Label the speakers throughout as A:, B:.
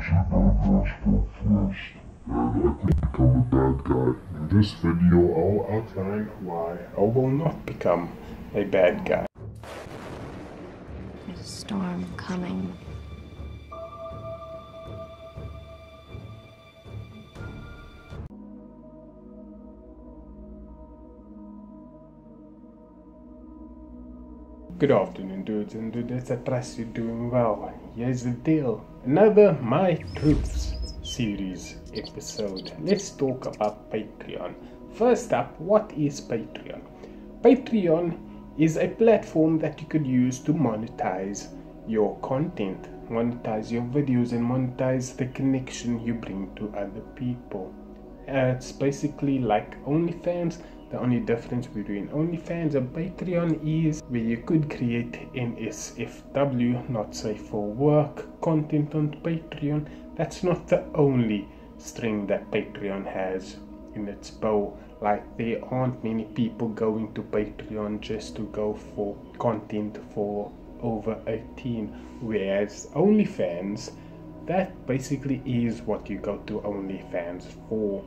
A: become a bad guy. In this video, I'll outline why I will not become a bad guy.
B: There's a storm coming.
A: Good afternoon, dudes and dudettes. I trust you're doing well. Here's the deal. Another My Truths series episode. Let's talk about Patreon. First up, what is Patreon? Patreon is a platform that you could use to monetize your content, monetize your videos, and monetize the connection you bring to other people. It's basically like OnlyFans. The only difference between OnlyFans and Patreon is where you could create NSFW, not safe for work, content on Patreon. That's not the only string that Patreon has in its bow. Like, there aren't many people going to Patreon just to go for content for over 18, whereas OnlyFans, that basically is what you go to OnlyFans for.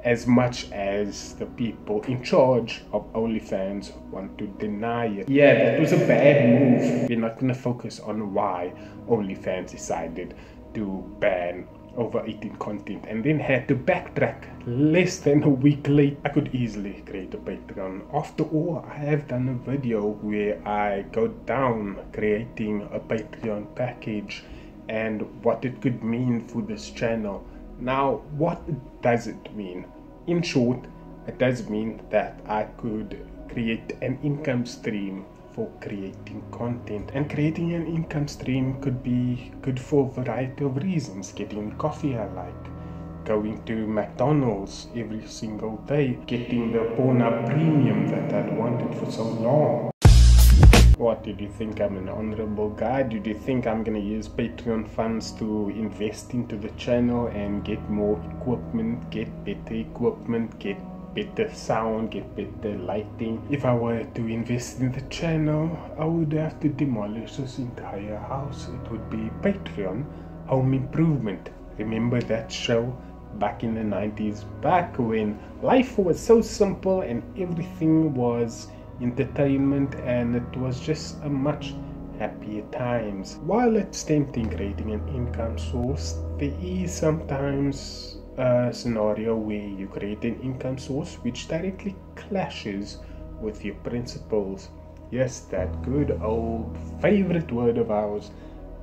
A: As much as the people in charge of OnlyFans want to deny it. Yeah, that was a bad move. We're not going to focus on why OnlyFans decided to ban over 18 content and then had to backtrack less than a week later. I could easily create a Patreon. After all, I have done a video where I go down creating a Patreon package and what it could mean for this channel. Now, what does it mean? In short, it does mean that I could create an income stream for creating content. And creating an income stream could be good for a variety of reasons. Getting the coffee I like, going to McDonald's every single day, getting the Pornhub Premium that I'd wanted for so long. What, did you think I'm an honorable guy? Did you think I'm gonna use Patreon funds to invest into the channel and get more equipment, get better equipment, get better sound, get better lighting? If I were to invest in the channel, I would have to demolish this entire house. It would be Patreon Home Improvement. Remember that show back in the 90s? Back when life was so simple and everything was entertainment, and it was just a much happier times. While it's tempting creating an income source, there is sometimes a scenario where you create an income source which directly clashes with your principles. Yes, that good old favorite word of ours,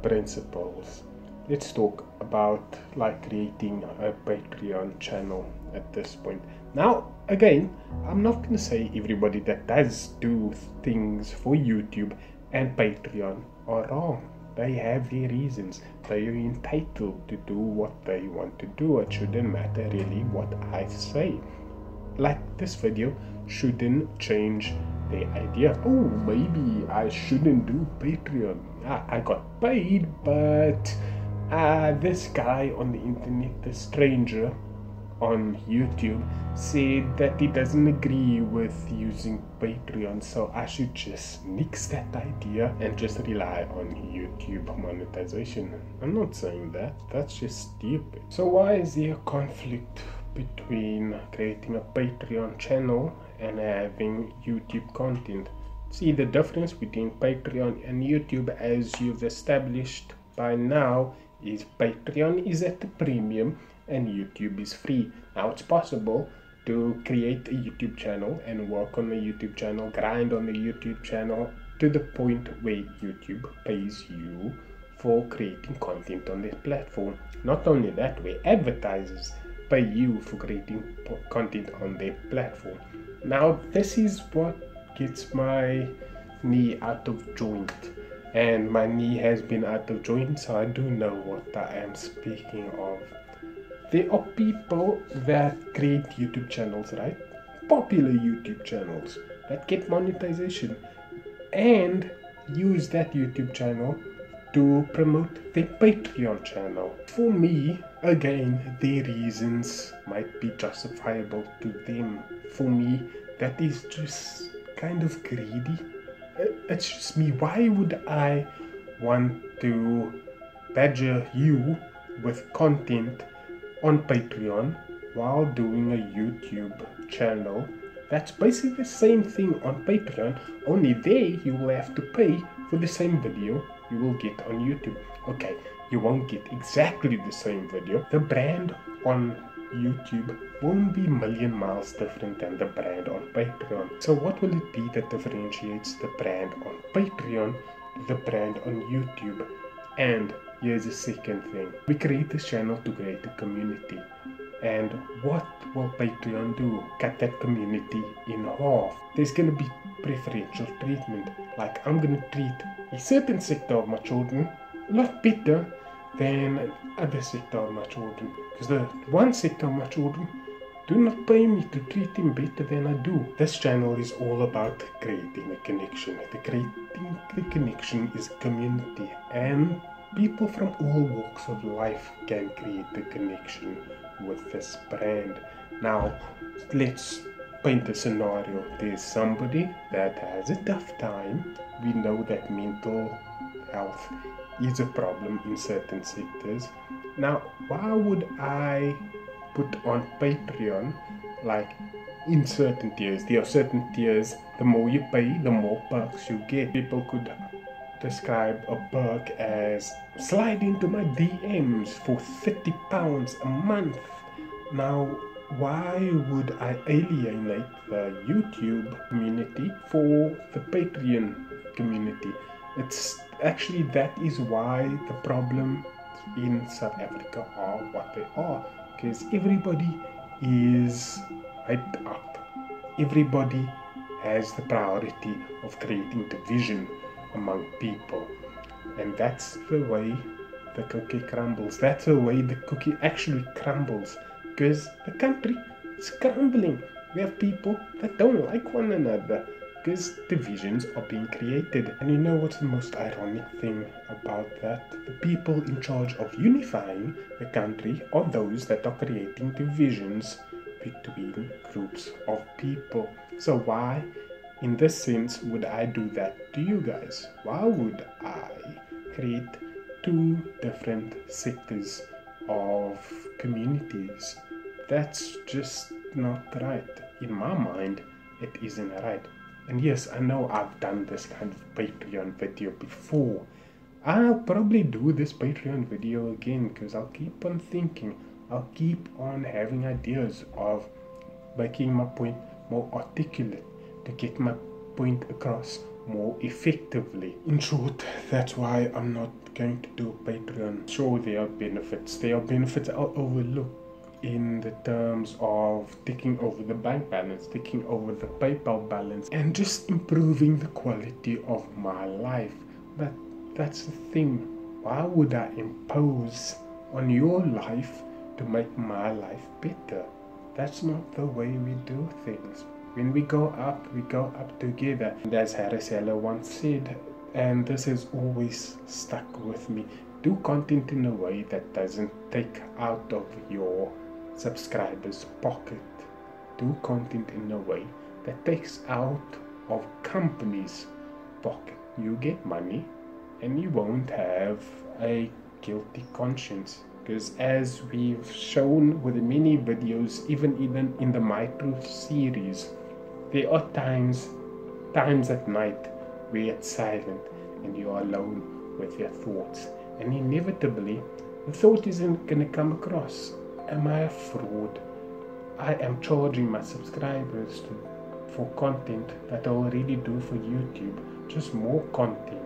A: principles. Let's talk about like creating a Patreon channel at this point. Now, again, I'm not going to say everybody that does do things for YouTube and Patreon are wrong. They have their reasons. They are entitled to do what they want to do. It shouldn't matter really what I say. Like, this video shouldn't change the idea. Oh, maybe I shouldn't do Patreon. I got paid, but this guy on the internet, the stranger on YouTube, said that he doesn't agree with using Patreon, so I should just nix that idea and just rely on YouTube monetization. I'm not saying that, that's just stupid. So why is there a conflict between creating a Patreon channel and having YouTube content? See, the difference between Patreon and YouTube, as you've established by now, is Patreon is at the premium and YouTube is free. Now, it's possible to create a YouTube channel and work on the YouTube channel, grind on the YouTube channel to the point where YouTube pays you for creating content on their platform. Not only that, where advertisers pay you for creating content on their platform. Now, this is what gets my knee out of joint. And my knee has been out of joint, so I do know what I am speaking of. There are people that create YouTube channels, right? Popular YouTube channels that get monetization and use that YouTube channel to promote their Patreon channel. For me, again, their reasons might be justifiable to them. For me, that is just kind of greedy. It's just me. Why would I want to badger you with content on Patreon while doing a YouTube channel. That's basically the same thing on Patreon, only there you will have to pay for the same video you will get on YouTube. Okay, you won't get exactly the same video. The brand on YouTube won't be a million miles different than the brand on Patreon. So what will it be that differentiates the brand on Patreon to the brand on YouTube? And here's the second thing. We create this channel to create a community. And what will Patreon do? Cut that community in half. There's going to be preferential treatment. Like, I'm going to treat a certain sector of my children a lot better than another sector of my children. Because the one sector of my children do not pay me to treat them better than I do. This channel is all about creating a connection. Creating the connection is community. And people from all walks of life can create a connection with this brand. Now, let's paint a scenario. There's somebody that has a tough time. We know that mental health is a problem in certain sectors. Now, why would I put on Patreon, like, in certain tiers? There are certain tiers, the more you pay, the more perks you get. People could describe a perk as slide into my DMs for £30 a month. Now, why would I alienate the YouTube community for the Patreon community? It's actually, that is why the problem in South Africa are what they are, because everybody is hyped up. Everybody has the priority of creating division among people, and that's the way the cookie crumbles. That's the way the cookie actually crumbles, because the country is crumbling. We have people that don't like one another because divisions are being created. And you know what's the most ironic thing about that? The people in charge of unifying the country are those that are creating divisions between groups of people. So why, in this sense, would I do that to you guys? Why would I create two different sectors of communities? That's just not right. In my mind, it isn't right. And yes, I know I've done this kind of Patreon video before. I'll probably do this Patreon video again because I'll keep on thinking. I'll keep on having ideas of making my point more articulate, to get my point across more effectively. In short, that's why I'm not going to do Patreon. Sure, there are benefits. There are benefits I'll overlook in the terms of taking over the bank balance, taking over the PayPal balance, and just improving the quality of my life. But that's the thing. Why would I impose on your life to make my life better? That's not the way we do things. When we go up together. And as Harris Heller once said, and this has always stuck with me, do content in a way that doesn't take out of your subscribers' pocket. Do content in a way that takes out of companies' pocket. You get money and you won't have a guilty conscience. Because as we've shown with many videos, even in the My Truth series, there are times at night where it's silent and you are alone with your thoughts. And inevitably, the thought isn't going to come across. Am I a fraud? I am charging my subscribers for content that I already do for YouTube. Just more content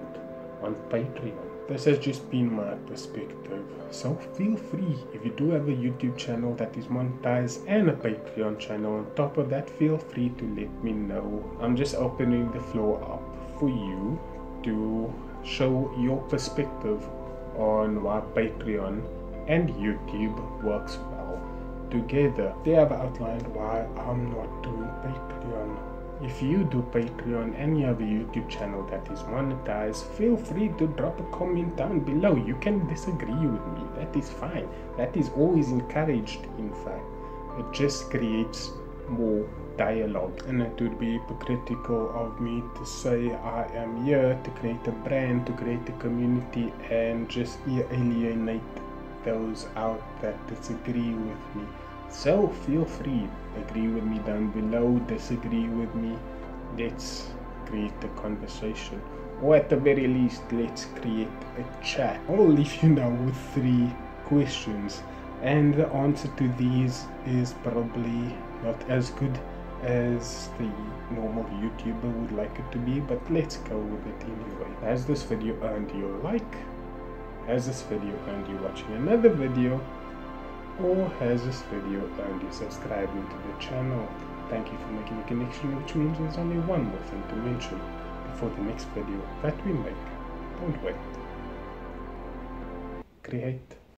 A: on Patreon. This has just been my perspective. So feel free, if you do have a YouTube channel that is monetized and a Patreon channel on top of that, feel free to let me know. I'm just opening the floor up for you to show your perspective on why Patreon and YouTube works well together. They have outlined why I'm not doing Patreon. If you do Patreon and you have a YouTube channel that is monetized, feel free to drop a comment down below. You can disagree with me, that is fine. That is always encouraged, in fact. It just creates more dialogue. And it would be hypocritical of me to say I am here to create a brand, to create a community, and just alienate those out that disagree with me. So feel free, agree with me down below, disagree with me. Let's create a conversation, or at the very least, let's create a chat. I'll leave you now with 3 questions, and the answer to these is probably not as good as the normal YouTuber would like it to be, but let's go with it anyway. Has this video earned you a like? Has this video earned you watching another video? Or has this video earned you subscribing to the channel? Thank you for making the connection, which means there's only one more thing to mention before the next video that we make. Don't wait. Create.